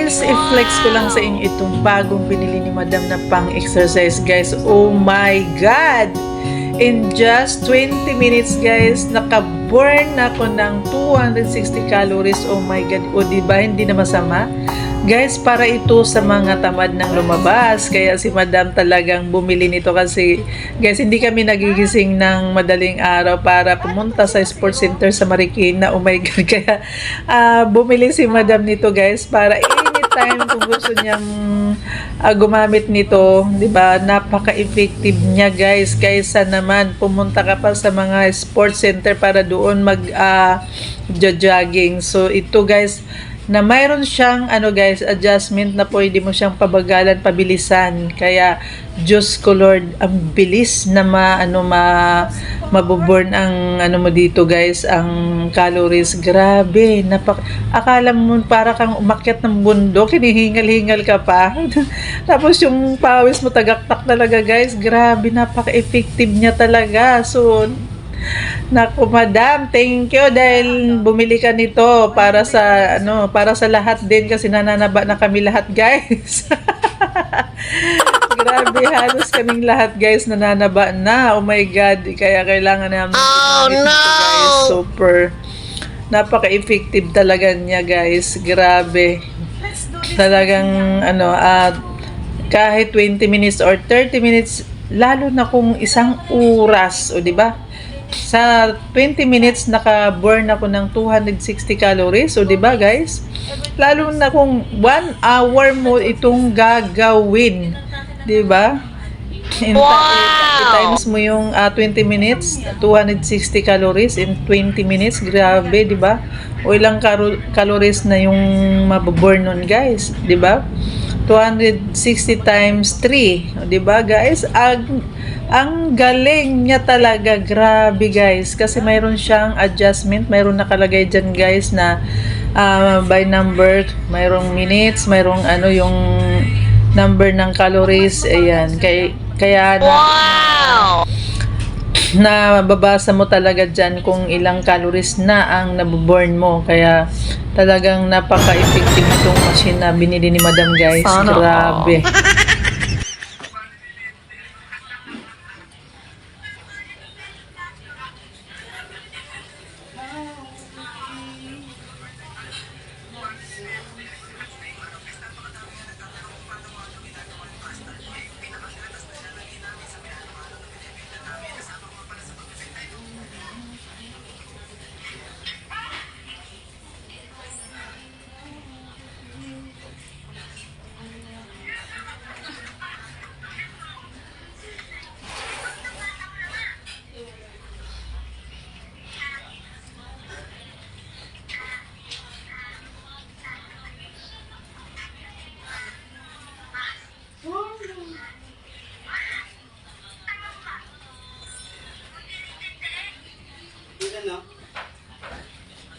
Guys, i-flex ko lang sa inyo itong bagong binili ni Madam na pang-exercise, guys. Oh my God! In just 20 minutes, guys, naka-burn ako ng 260 calories. Oh my God! O, diba? Hindi na masama? Guys, para ito sa mga tamad ng lumabas. Kaya si Madam talagang bumili nito kasi, guys, hindi kami nagigising ng madaling araw para pumunta sa sports center sa Marikina. Oh my God! Kaya bumili si Madam nito, guys, para anytime kung gusto niyang gumamit nito, 'di ba? Napaka-effective niya, guys. Kaysa naman pumunta ka pa sa mga sports center para doon mag jogging. So ito, guys, na mayroon siyang guys, adjustment na pwede mo siyang pabagalan, pabilisan. Kaya Diyos ko Lord, ang bilis na mabuburn ang mo dito, guys, ang calories. Grabe, akala mo para kang umakyat ng bundok, hinihingal-hingal ka pa. Tapos yung pawis mo tagaktak talaga, guys. Grabe, napaka-effective niya talaga. So naku, Madam, thank you dahil bumili ka nito para sa lahat din kasi nananaba na kami lahat, guys. Grabe, halos kaming lahat, guys, nananaba na. Oh my God, kaya kailangan namin ito, guys. Super napaka-effective talaga niya, guys. Grabe. Talagang kahit 20 minutes or 30 minutes, lalo na kung isang oras, o di ba? Sa 20 minutes naka-burn ako ng 260 calories. So 'di ba, guys? Lalo na kung 1 hour mo itong gagawin, 'di ba? Times mo yung 20 minutes, 260 calories in 20 minutes. Grabe, 'di ba? O ilang calories na yung mababurn nun, guys, 'di ba? 260 times 3, 'di ba, guys? Ang galing niya talaga, grabe, guys, kasi mayroon siyang adjustment, mayroon nakalagay diyan, guys, na by number, mayroong minutes, mayroong yung number ng calories, ayan, kaya nababasa mo talaga diyan kung ilang calories na ang nabuburn mo. Kaya talagang napaka-effective itong machine na binili ni Madam, guys. Grabe.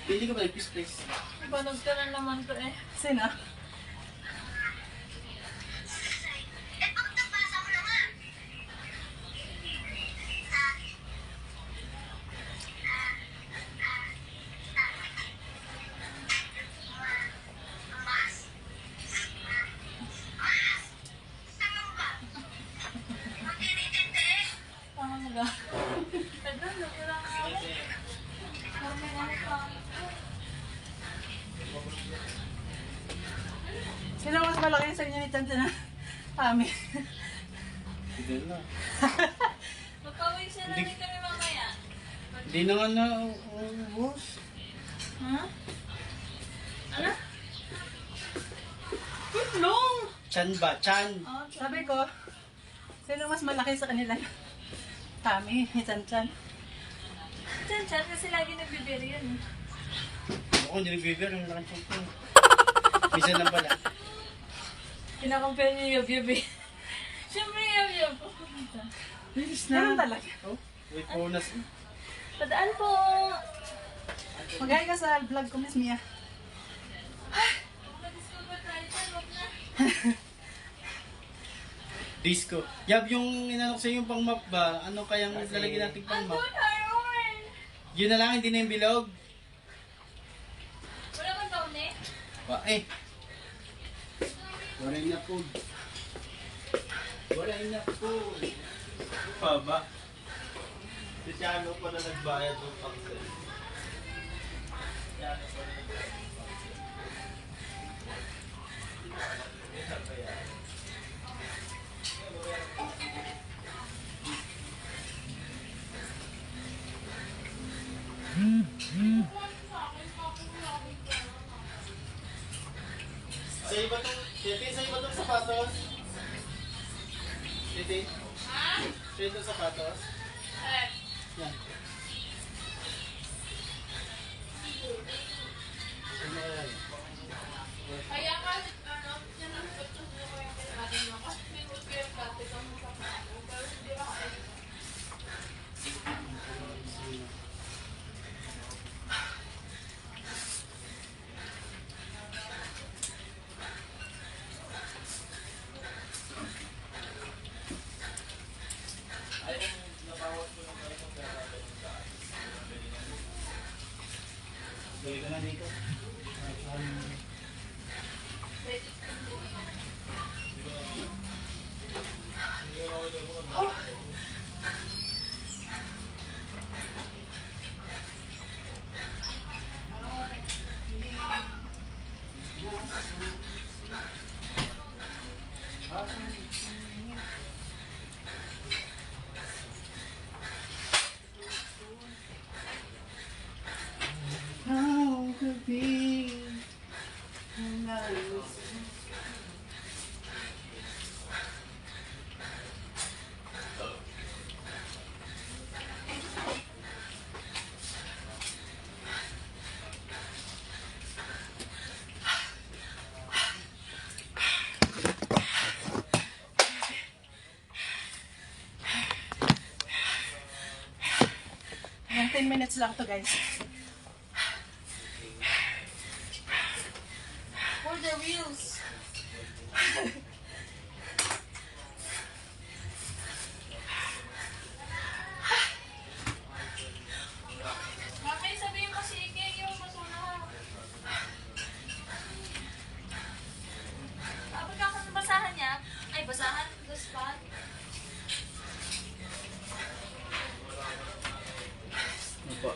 Hindi ka ba nag-peace, please? Panog ka na naman to eh. Sino? Sino mas malaki sa inyo ni Tante na kami? Hindi na. Magpawin siya namin kami mamaya. Hindi na nga na, boss. Ha? Ano? Long! Chan ba? Chan. Oh, sabi ko, sino mas malaki sa kanila? Kami, ni Chan-Chan. Chan-Chan kasi lagi nagbibiri yun. Ako hindi nag-beaver, yung nakachan ko. Minsan lang pala. Kinakompare niyo Yob-Yob eh. Siyempre Yob-Yob. Bilis Ganun talaga. Oh, wait po na. Padaan po. Mag-hi ka sa vlog ko, Miss Mia. Disco. Yab, yung inanok sa'yo yung pang map ba? Ano kayang lalagyan natin pang map? Yun na lang, hindi na yung bilog. Wala bang taon eh? Ba, eh. Wala na po. Wala na po. Baba. Si Tiano pa na nagbayad ng paksel. Tiano pa na nagbayad. Sa iba tong, Titi, sa iba tong sapatos? Titi? Sa iba tong sapatos? Yan. Ano kaya yun? Kaya ka, ano, yan ang pagkas na ko yung pinagin mo. Kasi may good care ka, tignan mo sa pako. Pero hindi ako Bili ka na dito. How could be Hanggang 10 minutes lang to guys. for the reels. Mamay, sabihin mo si Ike yung basura. Pagka basahan niya, ay basahan, the spot. Opo.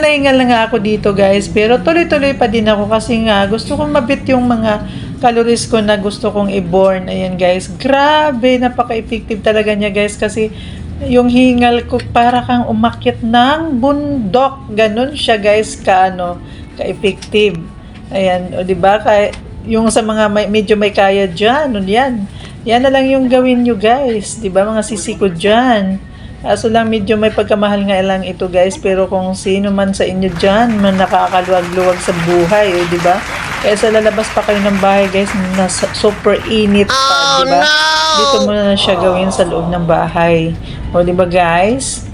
Naingal na nga ako dito guys, pero tuloy-tuloy pa din ako kasi nga gusto kong mabit yung mga calories ko na gusto kong i-burn. Ayan guys, grabe, napaka-effective talaga niya guys kasi yung hingal ko para kang umakyat ng bundok. Ganun siya guys, ka-effective. Ayan, o diba? Yung sa mga medyo may kaya dyan, yan. Yan na lang yung gawin nyo guys, diba mga sisi ko dyan. Kaso lang medyo may pagkamahal nga lang ito guys, pero kung sino man sa inyo dyan man nakakaluwag-luwag sa buhay, di ba? Kaya sa lalabas pa kayo ng bahay guys, na super init pa, di ba? Dito mo na siya gawin sa loob ng bahay. O di ba guys?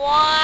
What?